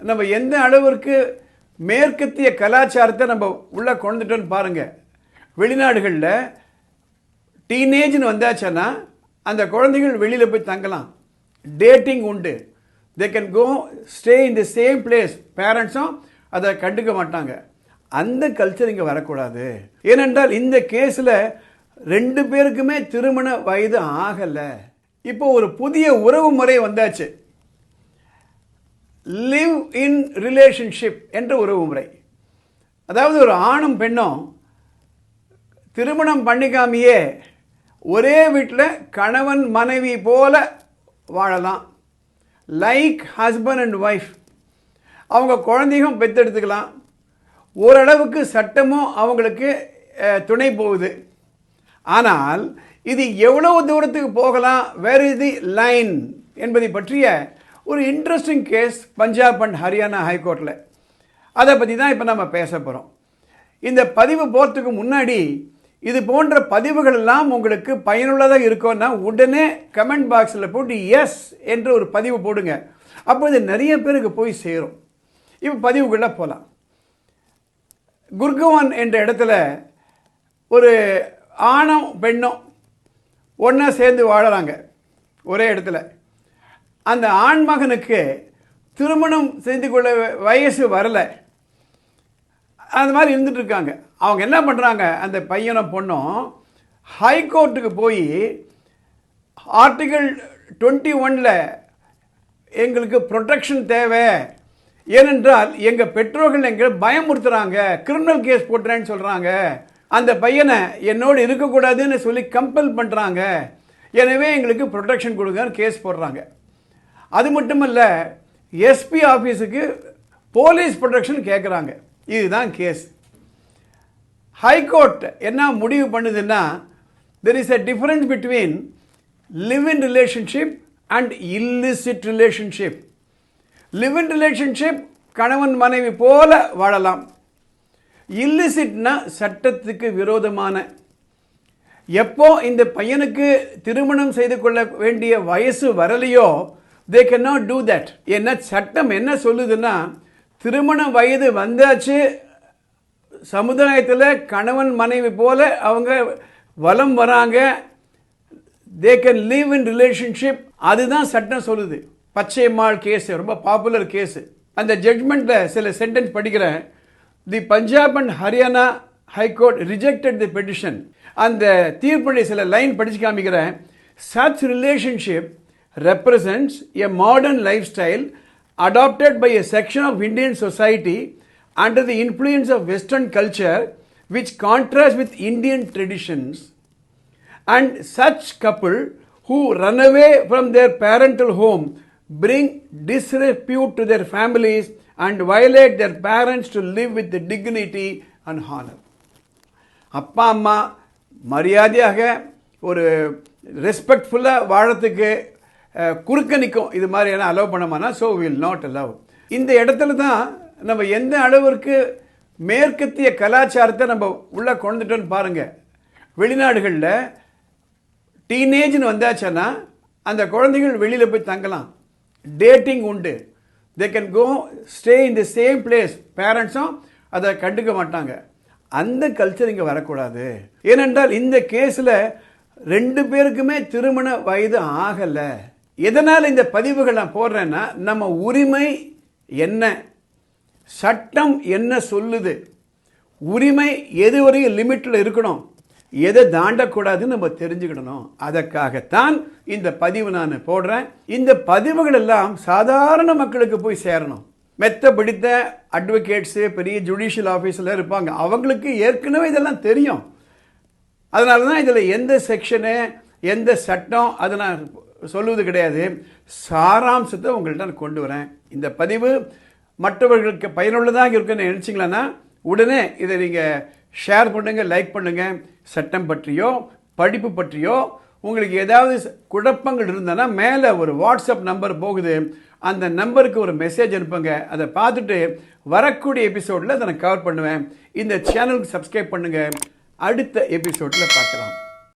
நம்ம எந்த அளவிற்கு மேற்கத்திய கலாச்சாரத்தை நம்ம உள்ளே கொண்டுட்டோன்னு பாருங்கள். வெளிநாடுகளில் டீனேஜ்னு வந்தாச்சுன்னா அந்த குழந்தைகள் வெளியில் போய் தங்கலாம், டேட்டிங் உண்டு, they can go stay in the same place, பேரண்ட்ஸும் அதை கண்டுக்க மாட்டாங்க. அந்த கல்ச்சர் இங்கே வரக்கூடாது. ஏனென்றால் இந்த கேஸில் 2 பேருக்குமே திருமண வயது ஆகலை. இப்போ ஒரு புதிய உறவு முறை வந்தாச்சு, லிவ் இன் ரிலேஷன்ஷிப் என்ற உறவு முறை. அதாவது ஒரு ஆணும் பெண்ணும் திருமணம் பண்ணிக்காமையே ஒரே வீட்டில் கணவன் மனைவி போல வாழலாம், லைக் ஹஸ்பண்ட் அண்ட் ஒய்ஃப். அவங்க குழந்தையும் பெற்றெடுத்துக்கலாம், ஓரளவுக்கு சட்டமும் அவங்களுக்கு துணை போகுது. ஆனால் இது எவ்வளவு தூரத்துக்கு போகலாம், வேர் இஸ் தி லைன் என்பதை பற்றிய ஒரு interesting case Punjab and Haryana ஹைகோர்ட்டில். அதை பற்றி தான் இப்போ நம்ம பேச போகிறோம். இந்த பதிவு போகிறதுக்கு முன்னாடி இது போன்ற பதிவுகள் எல்லாம் உங்களுக்கு பயனுள்ளதாக இருக்கும்னா உடனே கமெண்ட் பாக்ஸில் போட்டு எஸ் என்ற ஒரு பதிவு போடுங்க. அப்போ இது நிறைய பேருக்கு போய் சேரும். இப்போ பதிவுக்குள்ளே போகலாம். குர்கான் என்ற இடத்துல ஒரு ஆணும் பெண்ணும் ஒன்றா சேர்ந்து வாழறாங்க ஒரே இடத்துல. அந்த ஆண்மகனுக்கு திருமணம் செய்து கொள்ள வயசு வரலை, அந்த மாதிரி இருந்துட்டு இருக்காங்க. அவங்க என்ன பண்ணுறாங்க, அந்த பையனும் பொண்ணும் ஹைகோர்ட்டுக்கு போய் ஆர்டிகிள் 21 எங்களுக்கு ப்ரொடெக்ஷன் தேவை, ஏனென்றால் எங்கள் பெற்றோர்கள் எங்களை பயமுறுத்துகிறாங்க, கிரிமினல் கேஸ் போட்டுறேன்னு சொல்கிறாங்க, அந்த பையனை என்னோடு இருக்கக்கூடாதுன்னு சொல்லி கம்பல் பண்ணுறாங்க, எனவே எங்களுக்கு ப்ரொடெக்ஷன் கொடுங்கன்னு கேஸ் போடுறாங்க. அது மட்டுமல்ல, எஸ்பி ஆஃபீஸுக்கு போலீஸ் ப்ரொடெக்ஷன் கேட்குறாங்க. இதுதான் கேஸ். ஹைகோர்ட் என்ன முடிவு பண்ணுதுன்னா, there is a difference between live in relationship and illicit relationship. Live in relationship கணவன் மனைவி போல வாழலாம். இல்லிசிட்னா சட்டத்துக்கு விரோதமான. எப்போ இந்த பையனுக்கு திருமணம் செய்து கொள்ள வேண்டிய வயசு வரலையோ they cannot do that. என்ன சட்டம் என்ன சொல்லுதுன்னா, திருமண வயது வந்தாச்சு, சமுதாயத்தில் கணவன் மனைவி போல அவங்க வலம் வராங்க, they can live in relationship. அதுதான் சட்டம் சொல்லுது. பச்சைமாள் கேஸ் ரொம்ப பாப்புலர் கேஸ். அந்த ஜட்மெண்ட்டில் சில சென்டென்ஸ் படிக்கிறேன். The Punjab and Haryana high court rejected the petition. அந்த தீர்ப்புடைய சில லைன் படிச்சு காமிக்கிறேன். such relationship represents a modern lifestyle adopted by a section of Indian society under the influence of Western culture which contrasts with Indian traditions, and such couple who run away from their parental home bring disrepute to their families and violate their parents to live with the dignity and honor. அப்பா அம்மா மரியாதையாக ஒரு ரெஸ்பெக்ட்ஃபுல்லாக வாழறதுக்கு குறுக்க நிற்கும் இது மாதிரியான allow பண்ணமானா, ஸோ வில் நாட் அலோவ். இந்த இடத்துல தான் நம்ம எந்த அளவிற்கு மேற்கத்திய கலாச்சாரத்தை நம்ம உள்ளே கொண்டுட்டோன்னு பாருங்கள். வெளிநாடுகளில் டீனேஜ்னு வந்தாச்சுன்னா அந்த குழந்தைகள் வெளியில் போய் தங்கலாம், டேட்டிங் உண்டு, they can go stay in the same place, பேரண்ட்ஸும் அதை கண்டுக்க மாட்டாங்க. அந்த கல்ச்சர் இங்கே வரக்கூடாது. ஏனென்றால் இந்த கேஸில் 2 பேருக்குமே திருமண வயது ஆகலை. எதனால் இந்த பதிவுகள் நான் போடுறேன்னா, நம்ம உரிமை என்ன, சட்டம் என்ன சொல்லுது, உரிமை எது வரையும் லிமிட்டில் இருக்கணும், எதை தாண்டக்கூடாதுன்னு நம்ம தெரிஞ்சுக்கிடணும். அதற்காகத்தான் இந்த பதிவு நான் போடுறேன். இந்த பதிவுகள் எல்லாம் சாதாரண மக்களுக்கு போய் சேரணும். மெத்த பிடித்த அட்வொகேட்ஸு, பெரிய ஜுடிஷியல் ஆஃபீஸில் இருப்பாங்க, அவங்களுக்கு ஏற்கனவே இதெல்லாம் தெரியும். அதனால தான் இதில் எந்த செக்ஷனு எந்த சட்டம் அதை நான் சொல்லுவது கிடையாது. சாராம்சத்தை உங்கள்கிட்ட நான் கொண்டு வரேன். இந்த பதிவு மற்றவர்களுக்கு பயனுள்ளதாக இருக்குன்னு நினச்சிங்களன்னா உடனே இதை நீங்கள் ஷேர் பண்ணுங்கள், லைக் பண்ணுங்கள். சட்டம் பற்றியோ படிப்பு பற்றியோ உங்களுக்கு ஏதாவது குழப்பங்கள் இருந்ததுன்னா மேலே ஒரு வாட்ஸ்அப் நம்பர் போகுது, அந்த நம்பருக்கு ஒரு மெசேஜ் அனுப்புங்க. அதை பார்த்துட்டு வரக்கூடிய எபிசோடில் அதை நான் கவர் பண்ணுவேன். இந்த சேனலுக்கு சப்ஸ்கிரைப் பண்ணுங்கள். அடுத்த எபிசோடில் பார்க்கலாம்.